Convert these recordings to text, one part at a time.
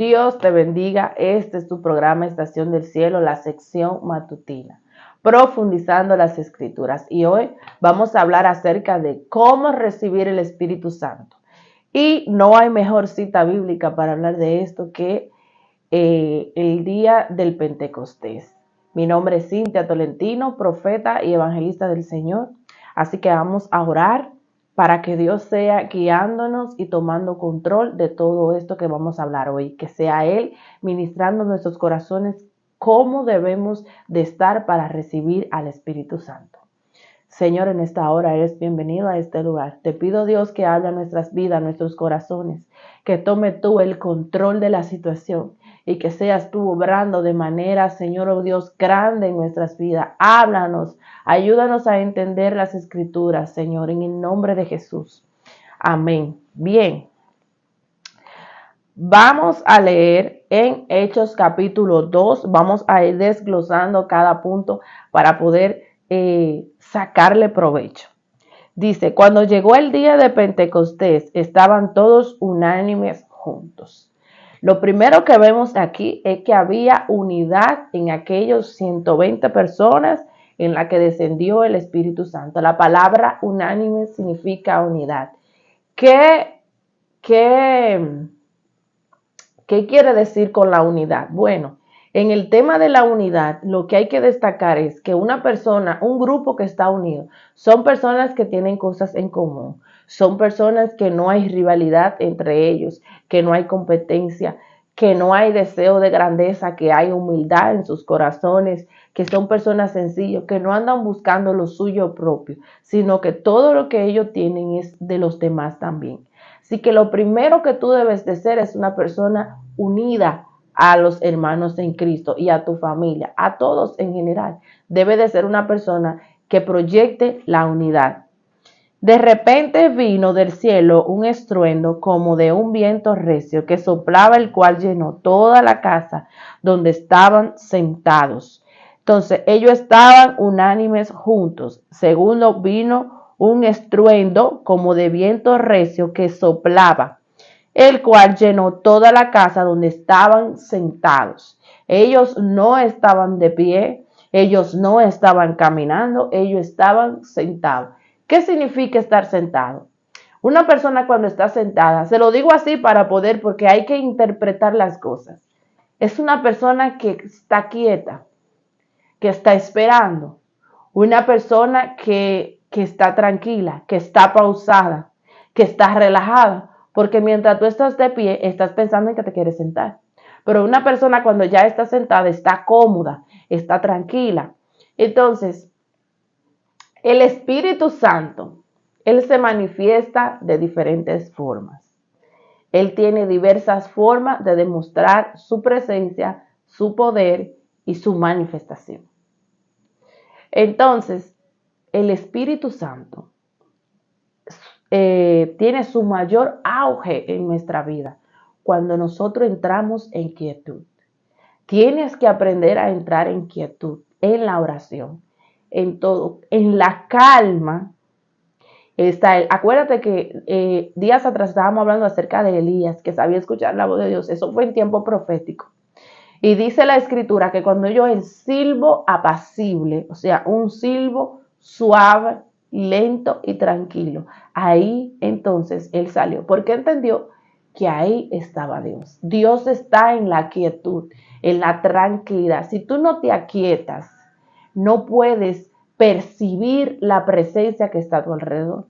Dios te bendiga. Este es tu programa Estación del Cielo, la sección matutina, profundizando las Escrituras. Y hoy vamos a hablar acerca de cómo recibir el Espíritu Santo. Y no hay mejor cita bíblica para hablar de esto que el día del Pentecostés. Mi nombre es Cintia Tolentino, profeta y evangelista del Señor. Así que vamos a orar para que Dios sea guiándonos y tomando control de todo esto que vamos a hablar hoy. Que sea Él ministrando nuestros corazones cómo debemos de estar para recibir al Espíritu Santo. Señor, en esta hora eres bienvenido a este lugar. Te pido, Dios, que hable a nuestras vidas, nuestros corazones, que tome tú el control de la situación y que seas tú obrando de manera, Señor, oh Dios, grande en nuestras vidas. Háblanos, ayúdanos a entender las Escrituras, Señor, en el nombre de Jesús. Amén. Bien. Vamos a leer en Hechos capítulo 2. Vamos a ir desglosando cada punto para poder sacarle provecho. Dice, cuando llegó el día de Pentecostés, estaban todos unánimes juntos. Lo primero que vemos aquí es que había unidad en aquellos 120 personas en la que descendió el Espíritu Santo. La palabra unánime significa unidad. ¿Qué quiere decir con la unidad? Bueno, en el tema de la unidad, lo que hay que destacar es que una persona, un grupo que está unido, son personas que tienen cosas en común, son personas que no hay rivalidad entre ellos, que no hay competencia, que no hay deseo de grandeza, que hay humildad en sus corazones, que son personas sencillas, que no andan buscando lo suyo propio, sino que todo lo que ellos tienen es de los demás también. Así que lo primero que tú debes de ser es una persona unida a los hermanos en Cristo y a tu familia, a todos en general. Debe de ser una persona que proyecte la unidad. De repente vino del cielo un estruendo como de un viento recio que soplaba, el cual llenó toda la casa donde estaban sentados. Entonces ellos estaban unánimes juntos. Segundo, vino un estruendo como de viento recio que soplaba, el cual llenó toda la casa donde estaban sentados. Ellos no estaban de pie, ellos no estaban caminando, ellos estaban sentados. ¿Qué significa estar sentado? Una persona cuando está sentada, se lo digo así para poder, porque hay que interpretar las cosas. Es una persona que está quieta, que está esperando. Una persona que está tranquila, que está pausada, que está relajada. Porque mientras tú estás de pie, estás pensando en que te quieres sentar. Pero una persona cuando ya está sentada, está cómoda, está tranquila. Entonces, el Espíritu Santo, Él se manifiesta de diferentes formas. Él tiene diversas formas de demostrar su presencia, su poder y su manifestación. Entonces, el Espíritu Santo tiene su mayor auge en nuestra vida cuando nosotros entramos en quietud. Tienes que aprender a entrar en quietud, en la oración, en todo, en la calma. Acuérdate que días atrás estábamos hablando acerca de Elías, que sabía escuchar la voz de Dios. Eso fue en tiempo profético. Y dice la Escritura que cuando oyó el silbo apacible, o sea, un silbo suave, lento y tranquilo, ahí entonces él salió, porque entendió que ahí estaba Dios. Dios está en la quietud, en la tranquilidad. Si tú no te aquietas, no puedes percibir la presencia que está a tu alrededor.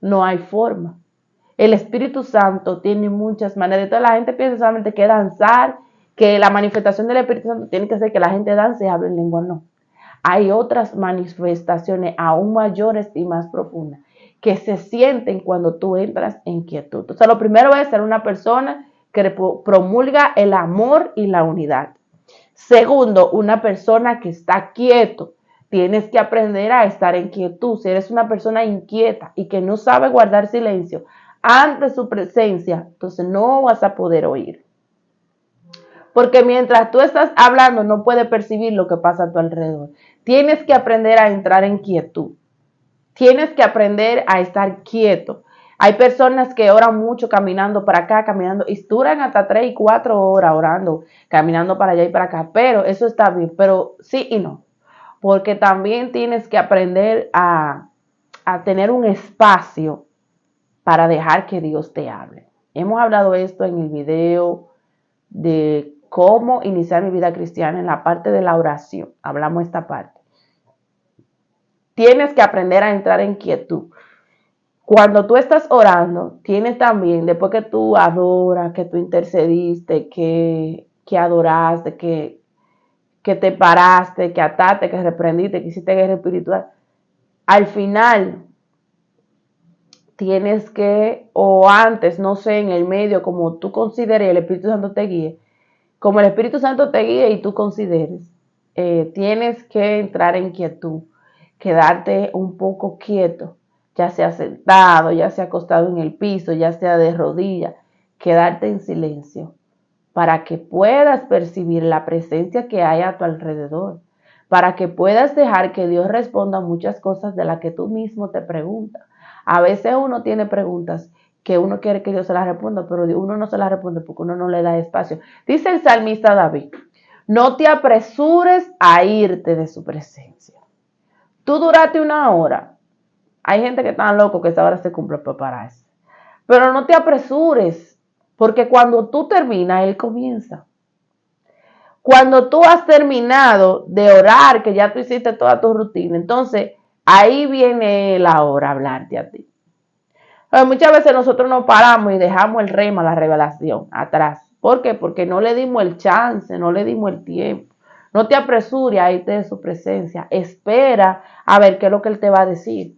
No hay forma. El Espíritu Santo tiene muchas maneras. Entonces la gente piensa solamente que danzar, que la manifestación del Espíritu Santo tiene que ser que la gente dance y hable en lengua. No. Hay otras manifestaciones aún mayores y más profundas que se sienten cuando tú entras en quietud. Entonces, lo primero es ser una persona que promulga el amor y la unidad. Segundo, una persona que está quieto. Tienes que aprender a estar en quietud. Si eres una persona inquieta y que no sabe guardar silencio ante su presencia, entonces no vas a poder oír. Porque mientras tú estás hablando, no puedes percibir lo que pasa a tu alrededor. Tienes que aprender a entrar en quietud. Tienes que aprender a estar quieto. Hay personas que oran mucho caminando para acá, caminando, y duran hasta 3 y 4 horas orando, caminando para allá y para acá, pero eso está bien, pero sí y no, porque también tienes que aprender a tener un espacio para dejar que Dios te hable. Hemos hablado esto en el video de cómo iniciar mi vida cristiana en la parte de la oración. Hablamos esta parte. Tienes que aprender a entrar en quietud. Cuando tú estás orando, tienes también, después que tú adoras, que tú intercediste, que adoraste, que te paraste, que ataste, que reprendiste, que hiciste guerra espiritual, al final tienes que, o antes, no sé, en el medio, como tú consideres, el Espíritu Santo te guíe, como el Espíritu Santo te guíe y tú consideres, tienes que entrar en quietud, quedarte un poco quieto, ya sea sentado, ya sea acostado en el piso, ya sea de rodillas, quedarte en silencio para que puedas percibir la presencia que hay a tu alrededor, para que puedas dejar que Dios responda muchas cosas de las que tú mismo te preguntas. A veces uno tiene preguntas que uno quiere que Dios se las responda, pero uno no se las responde porque uno no le da espacio. Dice el salmista David, no te apresures a irte de su presencia. Tú duraste 1 hora. Hay gente que está loco que esa hora se cumple para eso. Pero no te apresures, porque cuando tú terminas, Él comienza. Cuando tú has terminado de orar, que ya tú hiciste toda tu rutina, entonces ahí viene la hora a hablarte a ti. Pero muchas veces nosotros nos paramos y dejamos el rema, la revelación, atrás. ¿Por qué? Porque no le dimos el chance, no le dimos el tiempo. No te apresures a irte de su presencia. Espera a ver qué es lo que Él te va a decir.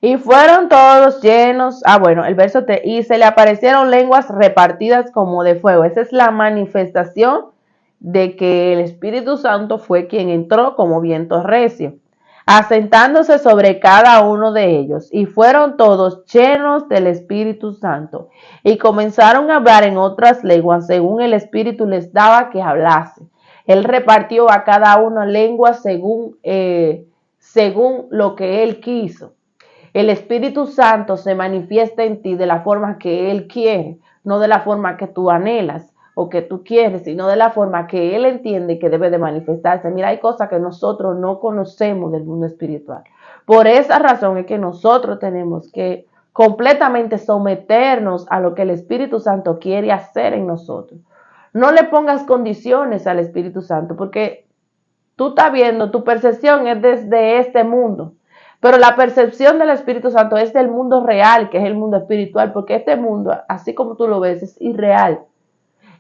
Y fueron todos llenos, el verso 3, y se le aparecieron lenguas repartidas como de fuego. Esa es la manifestación de que el Espíritu Santo fue quien entró como viento recio, asentándose sobre cada uno de ellos. Y fueron todos llenos del Espíritu Santo y comenzaron a hablar en otras lenguas según el Espíritu les daba que hablase. Él repartió a cada uno lenguas según lo que Él quiso. El Espíritu Santo se manifiesta en ti de la forma que Él quiere, no de la forma que tú anhelas o que tú quieres, sino de la forma que Él entiende que debe de manifestarse. Mira, hay cosas que nosotros no conocemos del mundo espiritual. Por esa razón es que nosotros tenemos que completamente someternos a lo que el Espíritu Santo quiere hacer en nosotros. No le pongas condiciones al Espíritu Santo, porque tú estás viendo, tu percepción es desde este mundo. Pero la percepción del Espíritu Santo es del mundo real, que es el mundo espiritual, porque este mundo, así como tú lo ves, es irreal.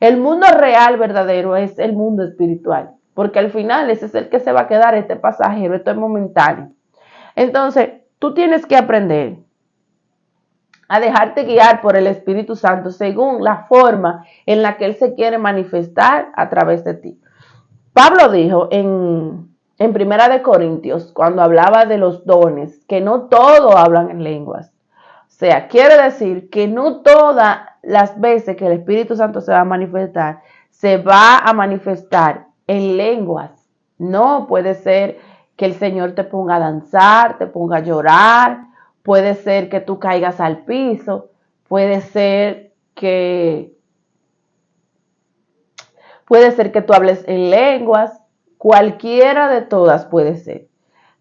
El mundo real verdadero es el mundo espiritual, porque al final ese es el que se va a quedar, este pasajero, esto es momentáneo. Entonces, tú tienes que aprender a dejarte guiar por el Espíritu Santo según la forma en la que Él se quiere manifestar a través de ti. Pablo dijo en Primera de Corintios, cuando hablaba de los dones, que no todos hablan en lenguas. O sea, quiere decir que no todas las veces que el Espíritu Santo se va a manifestar en lenguas. No, puede ser que el Señor te ponga a danzar, te ponga a llorar, puede ser que tú caigas al piso, puede ser que tú hables en lenguas, cualquiera de todas puede ser.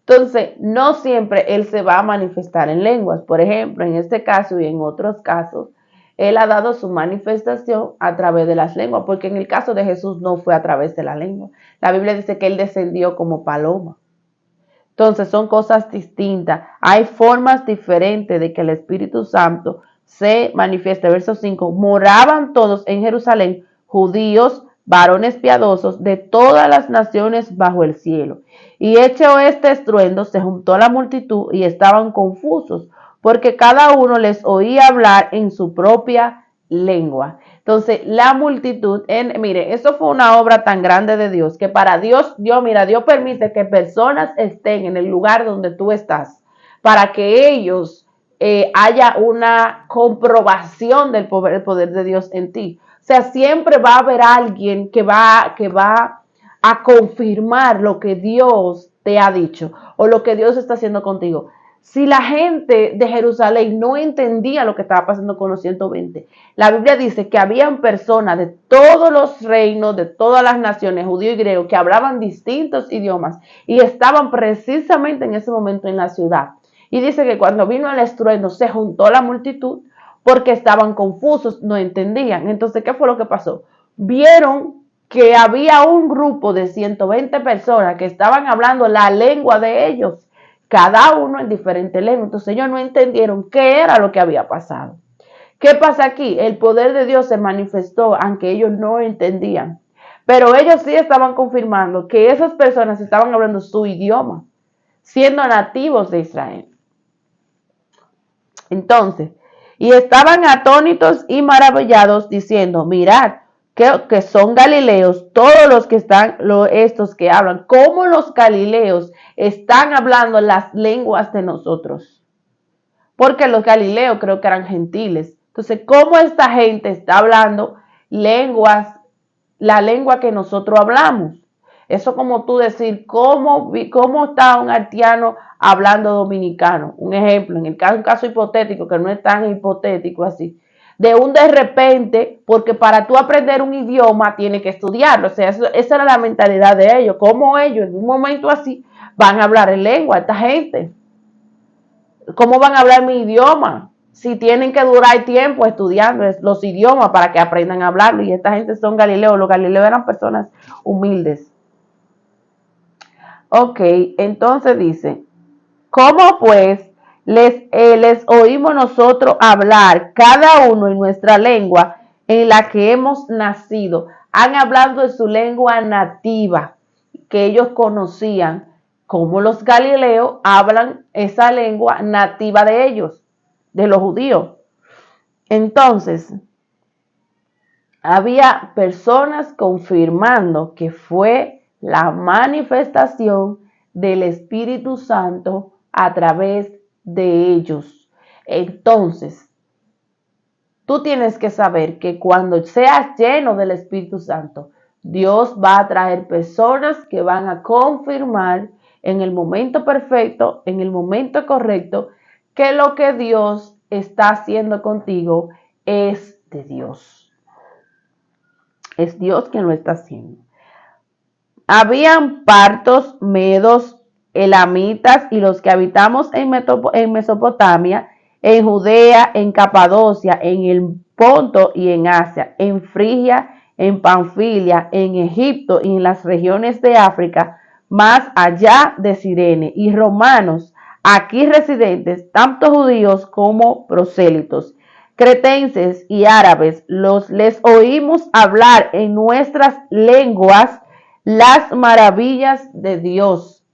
Entonces, no siempre Él se va a manifestar en lenguas. Por ejemplo, en este caso y en otros casos, Él ha dado su manifestación a través de las lenguas, porque en el caso de Jesús no fue a través de la lengua. La Biblia dice que Él descendió como paloma. Entonces, son cosas distintas. Hay formas diferentes de que el Espíritu Santo se manifieste. Verso 5, moraban todos en Jerusalén, judíos, varones piadosos de todas las naciones bajo el cielo. Y hecho este estruendo, se juntó la multitud y estaban confusos, porque cada uno les oía hablar en su propia lengua. Entonces, la multitud, mire, eso fue una obra tan grande de Dios, que para Dios permite que personas estén en el lugar donde tú estás, para que ellos haya una comprobación del poder de Dios en ti. O sea, siempre va a haber alguien que va a confirmar lo que Dios te ha dicho o lo que Dios está haciendo contigo. si la gente de Jerusalén no entendía lo que estaba pasando con los 120, la Biblia dice que habían personas de todos los reinos, de todas las naciones, judío y griego, que hablaban distintos idiomas y estaban precisamente en ese momento en la ciudad. Y dice que cuando vino el estruendo se juntó la multitud porque estaban confusos, no entendían. Entonces, ¿qué fue lo que pasó? Vieron que había un grupo de 120 personas que estaban hablando la lengua de ellos, cada uno en diferente lengua. Entonces ellos no entendieron qué era lo que había pasado. ¿Qué pasa aquí? El poder de Dios se manifestó, aunque ellos no entendían. Pero ellos sí estaban confirmando que esas personas estaban hablando su idioma, siendo nativos de Israel. Entonces, y estaban atónitos y maravillados diciendo, mirad, que son galileos, todos los que están, estos que hablan, como los galileos están hablando las lenguas de nosotros. Porque los galileos creo que eran gentiles. Entonces, ¿cómo esta gente está hablando lenguas, la lengua que nosotros hablamos? Eso como tú decir, ¿cómo está un haitiano hablando dominicano? Un ejemplo, en el caso, un caso hipotético, que no es tan hipotético así. De repente, porque para tú aprender un idioma tienes que estudiarlo. O sea, esa era la mentalidad de ellos. ¿Cómo ellos en un momento así van a hablar en lengua esta gente? ¿Cómo van a hablar mi idioma? Si tienen que durar tiempo estudiando los idiomas para que aprendan a hablarlo. Y esta gente son galileos. Los galileos eran personas humildes. Ok, entonces dice, ¿cómo pues les oímos nosotros hablar cada uno en nuestra lengua en la que hemos nacido? Han hablado de su lengua nativa que ellos conocían, como los galileos hablan esa lengua nativa de ellos, de los judíos. Entonces, había personas confirmando que fue la manifestación del Espíritu Santo a través de ellos. Entonces, tú tienes que saber que cuando seas lleno del Espíritu Santo, Dios va a traer personas que van a confirmar en el momento perfecto, en el momento correcto, que lo que Dios está haciendo contigo es de Dios. Es Dios quien lo está haciendo. Habían partos, medos, elamitas y los que habitamos en Mesopotamia, en Judea, en Capadocia, en el Ponto y en Asia, en Frigia, en Panfilia, en Egipto y en las regiones de África, más allá de Cirene, y romanos, aquí residentes, tanto judíos como prosélitos, cretenses y árabes, les oímos hablar en nuestras lenguas las maravillas de Dios.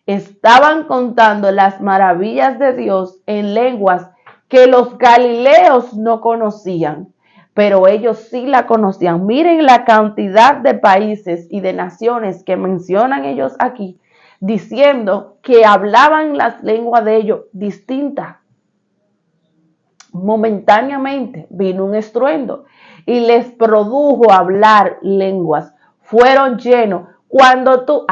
Estaban contando las maravillas de Dios en lenguas que los galileos no conocían, pero ellos sí la conocían. Miren la cantidad de países y de naciones que mencionan ellos aquí, diciendo que hablaban las lenguas de ellos distintas. Momentáneamente vino un estruendo y les produjo hablar lenguas. Fueron llenos. Cuando tú,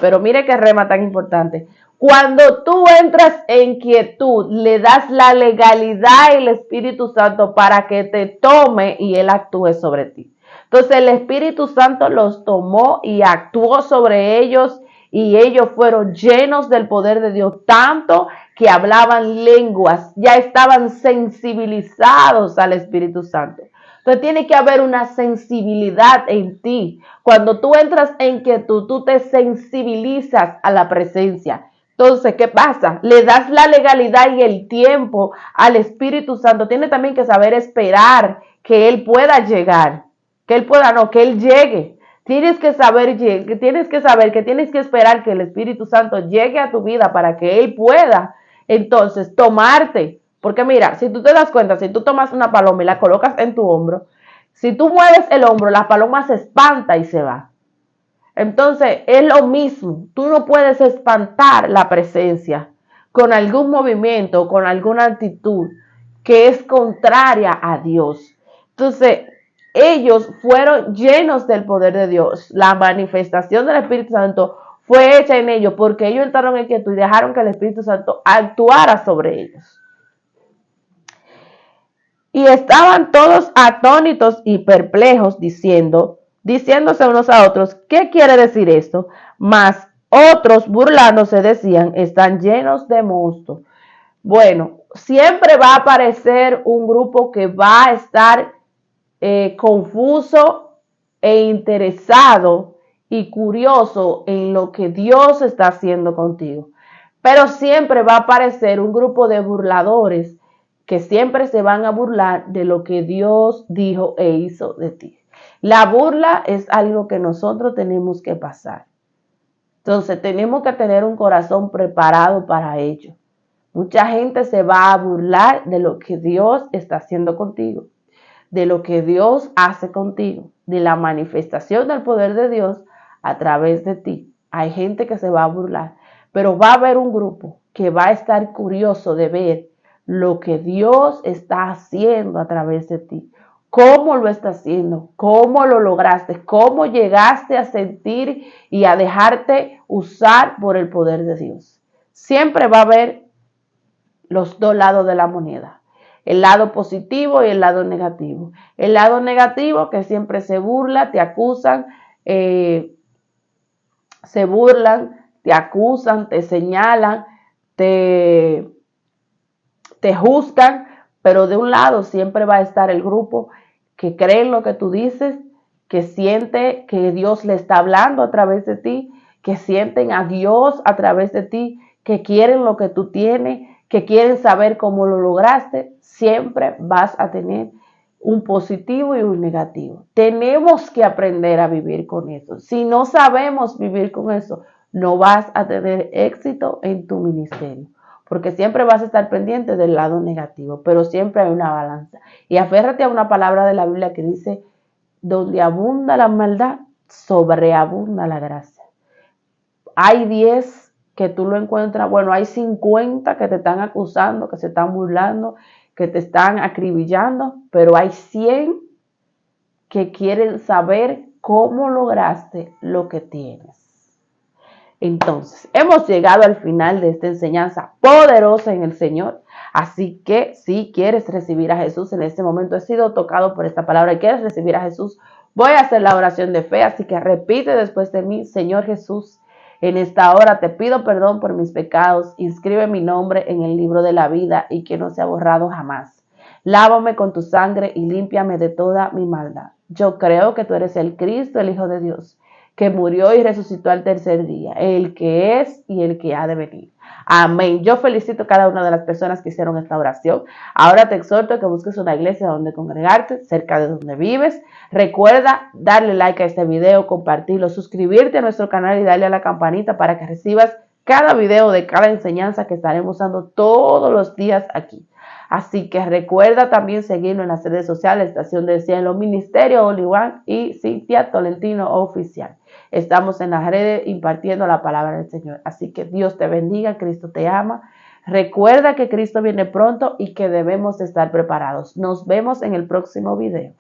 pero mire qué rema tan importante. Cuando tú entras en quietud, le das la legalidad al Espíritu Santo para que te tome y Él actúe sobre ti. Entonces el Espíritu Santo los tomó y actuó sobre ellos y ellos fueron llenos del poder de Dios, tanto que hablaban lenguas, ya estaban sensibilizados al Espíritu Santo. Entonces tiene que haber una sensibilidad en ti. Cuando tú entras en quietud, tú te sensibilizas a la presencia. Entonces, ¿qué pasa? Le das la legalidad y el tiempo al Espíritu Santo. Tiene también que saber esperar que Él pueda llegar. Que Él llegue. Tienes que saber que tienes que esperar que el Espíritu Santo llegue a tu vida para que Él pueda entonces tomarte. Porque mira, si tú te das cuenta, si tú tomas una paloma y la colocas en tu hombro, si tú mueves el hombro, la paloma se espanta y se va. Entonces, es lo mismo. Tú no puedes espantar la presencia con algún movimiento o con alguna actitud que es contraria a Dios. Entonces, ellos fueron llenos del poder de Dios. La manifestación del Espíritu Santo fue hecha en ellos porque ellos entraron en quietud y dejaron que el Espíritu Santo actuara sobre ellos. Y estaban todos atónitos y perplejos, diciéndose unos a otros, ¿qué quiere decir esto? Mas otros burlándose decían, están llenos de mosto. Bueno, siempre va a aparecer un grupo que va a estar confuso e interesado y curioso en lo que Dios está haciendo contigo. Pero siempre va a aparecer un grupo de burladores que siempre se van a burlar de lo que Dios dijo e hizo de ti. La burla es algo que nosotros tenemos que pasar. Entonces tenemos que tener un corazón preparado para ello. Mucha gente se va a burlar de lo que Dios está haciendo contigo, de lo que Dios hace contigo, de la manifestación del poder de Dios a través de ti. Hay gente que se va a burlar, pero va a haber un grupo que va a estar curioso de ver lo que Dios está haciendo a través de ti. ¿Cómo lo está haciendo? ¿Cómo lo lograste? ¿Cómo llegaste a sentir y a dejarte usar por el poder de Dios? Siempre va a haber los dos lados de la moneda. El lado positivo y el lado negativo. El lado negativo que siempre se burla, te acusan, te acusan, te señalan, te juzgan, pero de un lado siempre va a estar el grupo que cree en lo que tú dices, que siente que Dios le está hablando a través de ti, que sienten a Dios a través de ti, que quieren lo que tú tienes, que quieren saber cómo lo lograste. Siempre vas a tener un positivo y un negativo. Tenemos que aprender a vivir con eso. Si no sabemos vivir con eso, no vas a tener éxito en tu ministerio, porque siempre vas a estar pendiente del lado negativo, pero siempre hay una balanza. Y aférrate a una palabra de la Biblia que dice, donde abunda la maldad, sobreabunda la gracia. Hay 10 que tú lo encuentras, bueno, hay 50 que te están acusando, que se están burlando, que te están acribillando, pero hay 100 que quieren saber cómo lograste lo que tienes. Entonces, hemos llegado al final de esta enseñanza poderosa en el Señor. Así que si quieres recibir a Jesús en este momento, he sido tocado por esta palabra y quieres recibir a Jesús, voy a hacer la oración de fe. Así que repite después de mí, Señor Jesús, en esta hora te pido perdón por mis pecados. Inscribe mi nombre en el libro de la vida y que no sea borrado jamás. Lávame con tu sangre y límpiame de toda mi maldad. Yo creo que tú eres el Cristo, el Hijo de Dios, que murió y resucitó al tercer día, el que es y el que ha de venir. Amén. Yo felicito a cada una de las personas que hicieron esta oración. Ahora te exhorto a que busques una iglesia donde congregarte, cerca de donde vives. Recuerda darle like a este video, compartirlo, suscribirte a nuestro canal y darle a la campanita para que recibas cada video de cada enseñanza que estaremos dando todos los días aquí. Así que recuerda también seguirnos en las redes sociales, Estación del Cielo, Ministerio Only One y Cintia Tolentino Oficial. Estamos en las redes impartiendo la palabra del Señor. Así que Dios te bendiga, Cristo te ama. Recuerda que Cristo viene pronto y que debemos estar preparados. Nos vemos en el próximo video.